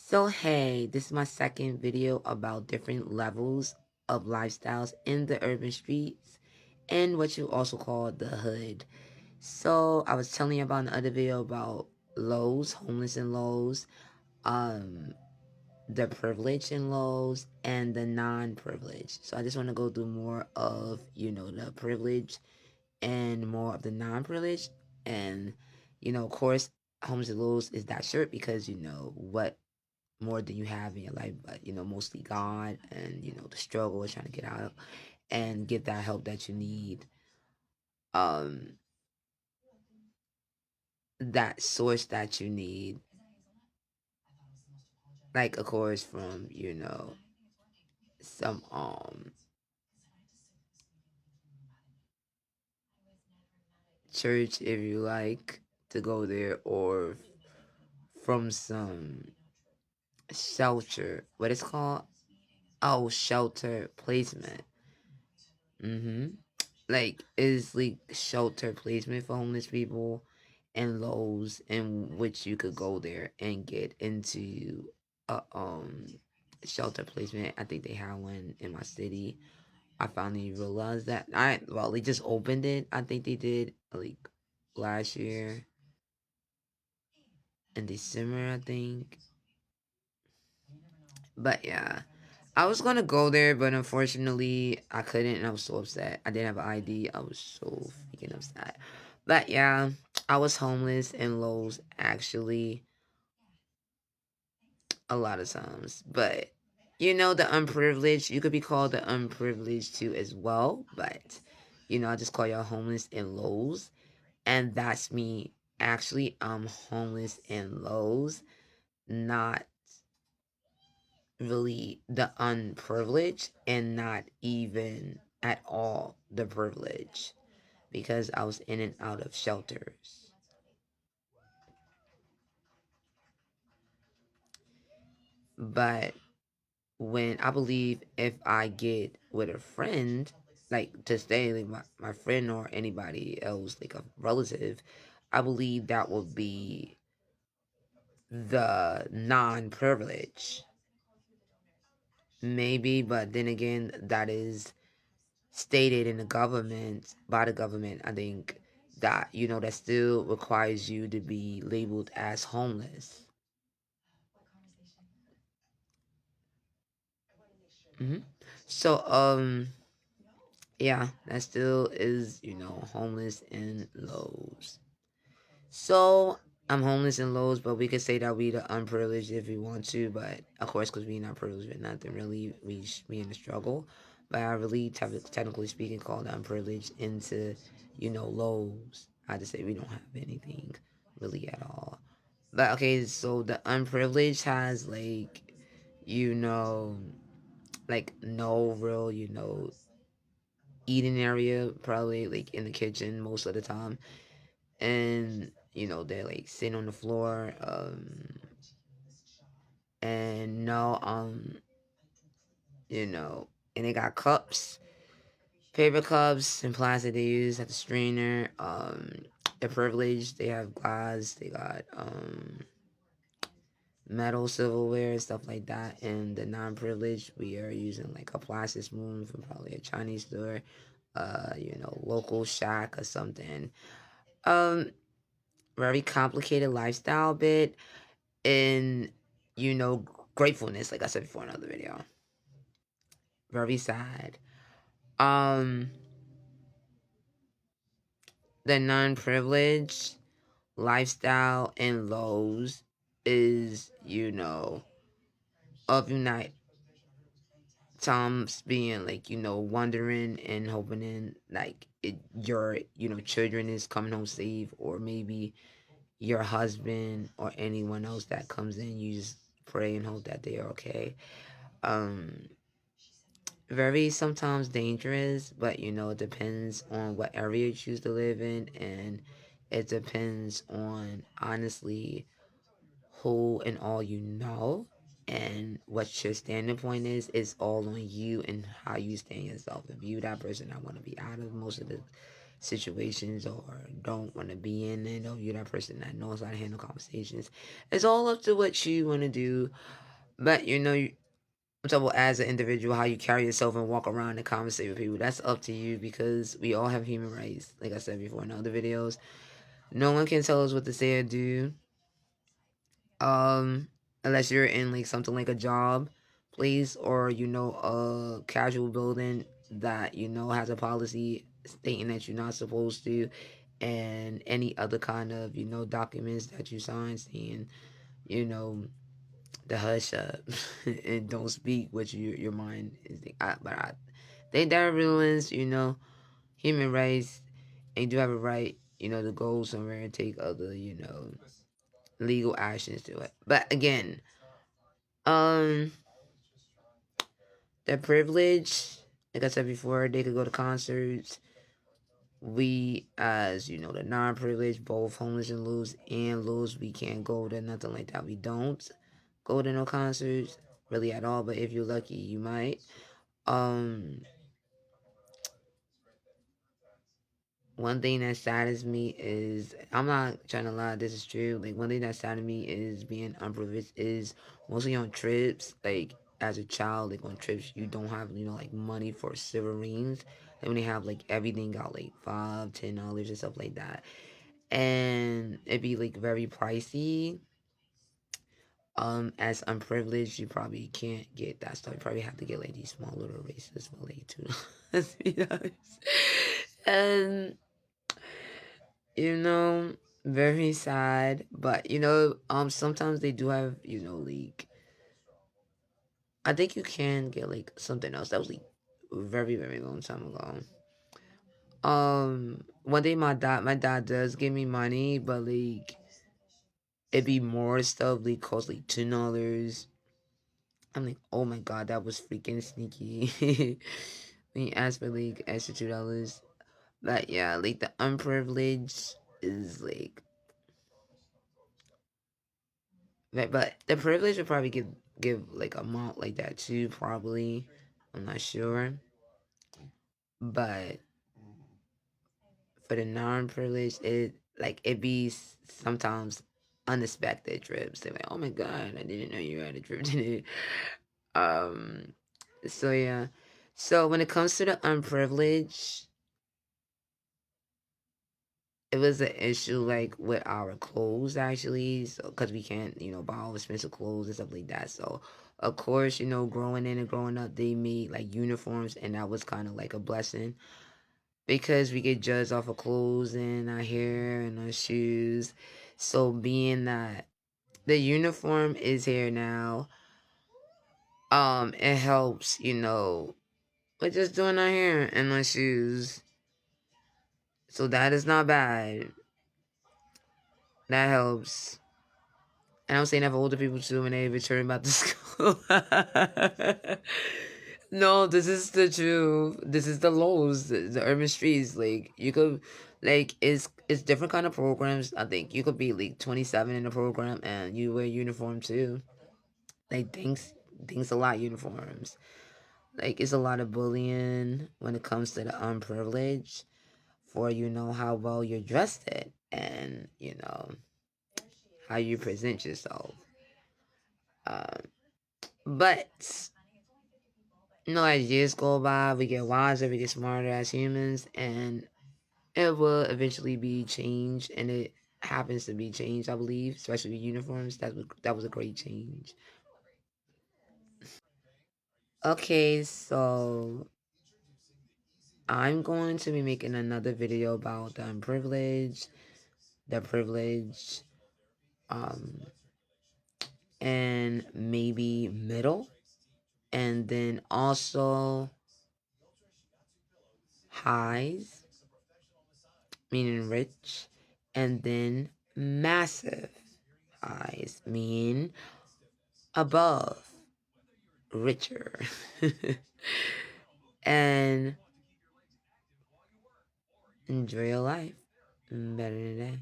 So hey, this is my second video about different levels of lifestyles in the urban streets and what you also call the hood. So I was telling you about in the other video about Lowe's, homeless in Lowe's, um, the privileged in Lowe's, and the non-privileged. So I just want to go through more of, the privileged and more of the non-privileged. And, of course, homeless in Lowe's is that shirt because what more than you have in your life, but mostly God and the struggle of trying to get out and get that help that you need. Um, that source that you need, like of course from some church if you like to go there, or from some shelter. What it's called? Oh, shelter placement. Mm-hmm. Like is like shelter placement for homeless people and Lowe's, in which you could go there and get into a shelter placement. I think they have one in my city. I finally realized that. They just opened it. I think they did like last year in December, I think. But yeah, I was gonna go there, but unfortunately I couldn't, and I was so upset. I didn't have an ID. I was so freaking upset. But yeah, I was homeless in Lowe's actually a lot of times. But the unprivileged, you could be called the unprivileged too as well. But I just call y'all homeless in Lowe's, and that's me. Actually, I'm homeless in Lowe's, not really the unprivileged, and not even at all the privilege, because I was in and out of shelters. But when I believe if I get with a friend, like to stay, like my friend or anybody else, like a relative, I believe that would be the non privilege. Maybe, but then again, that is stated in the government, by the government. I think that that still requires you to be labeled as homeless. hmm so yeah, that still is homeless in Lowe's. So I'm homeless in Lowe's, but we could say that we the unprivileged if we want to. But of course, because we not privileged with nothing really, we in the struggle. But I really, technically speaking, call the unprivileged into Lowe's. I just say we don't have anything really at all. But okay, so the unprivileged has you know no real eating area, probably like in the kitchen most of the time, and they're like sitting on the floor, and no and they got cups, paper cups and plastic they use at the strainer. The privileged, they have glass, they got metal silverware and stuff like that, and the non-privileged, we are using like a plastic spoon from probably a Chinese store, local shack or something. um Very complicated lifestyle bit, and you know gratefulness, like I said before in another video. Very sad. um the non-privileged lifestyle in Lowe's is of unite times being like wondering and hoping in like your children is coming home safe, or maybe your husband or anyone else that comes in, you just pray and hope that they are okay. um Very sometimes dangerous, but it depends on what area you choose to live in, and it depends on honestly who and all and what your standing point is. It's all on you and how you stand yourself. If you that person, I want to be out of most of this, situations or don't want to be in it, or you're that person that knows how to handle conversations. It's all up to what you want to do. But so as an individual, how you carry yourself and walk around and conversate with people, that's up to you because we all have human rights. Like I said before in other videos, no one can tell us what to say or do. Um, unless you're in like something like a job place or a casual building that has a policy stating that you're not supposed to, and any other kind of documents that you sign saying you know the hush up and don't speak what your mind is. But I think that ruins human rights, and you do have a right to go somewhere and take other legal actions to it. But again, um, that privilege, like I said before, they could go to concerts. We, as the non-privileged, both homeless and lose, we can't go to nothing like that. We don't go to no concerts really at all. But if you're lucky, you might. Um, One thing that saddens me is, I'm not trying to lie, this is true. Like, one thing that saddens me is being unprivileged is mostly on trips. Like, as a child, like on trips, you don't have, like money for silver rings. Like, when they have like everything got like $5, $10 and stuff like that. And it'd be like very pricey. As unprivileged, you probably can't get that stuff. You probably have to get like these small little races for like $2. And you know, very sad. But sometimes they do have, like I think you can get like something else. That was like very, very long time ago. One day my dad does give me money, but like it'd be more stuff like cost like $2. I'm like, oh my god, that was freaking sneaky. When you ask for like extra $2. But yeah, like the unprivileged is like, but the privilege would probably give like a amount like that too, probably. I'm not sure. But for the non-privileged, it be sometimes unexpected trips. They're like, oh my god, I didn't know you had a trip today. Um, so yeah. So when it comes to the unprivileged, it was an issue like with our clothes actually, so because we can't buy all expensive clothes and stuff like that. So of course growing in and growing up, they made like uniforms, and that was kind of like a blessing because we get judged off of clothes and our hair and our shoes. So being that the uniform is here now, it helps with just doing our hair and our shoes. So that is not bad. That helps. And I'm saying that for older people too when they return back to school. No, this is the truth. This is the lows, the urban streets. Like you could, like it's different kind of programs. I think you could be like 27 in the program and you wear uniform too. Like things a lot uniforms. Like it's a lot of bullying when it comes to the unprivileged for how well you're dressed it and how you present yourself. Um, but as years go by, we get wiser, we get smarter as humans, and it will eventually be changed, and it happens to be changed, I believe, especially with uniforms. That was a great change. Okay, so I'm going to be making another video about the unprivileged, the privileged, um, and maybe middle, and then also highs, meaning rich, and then massive highs, mean above, richer. And enjoy your life better today.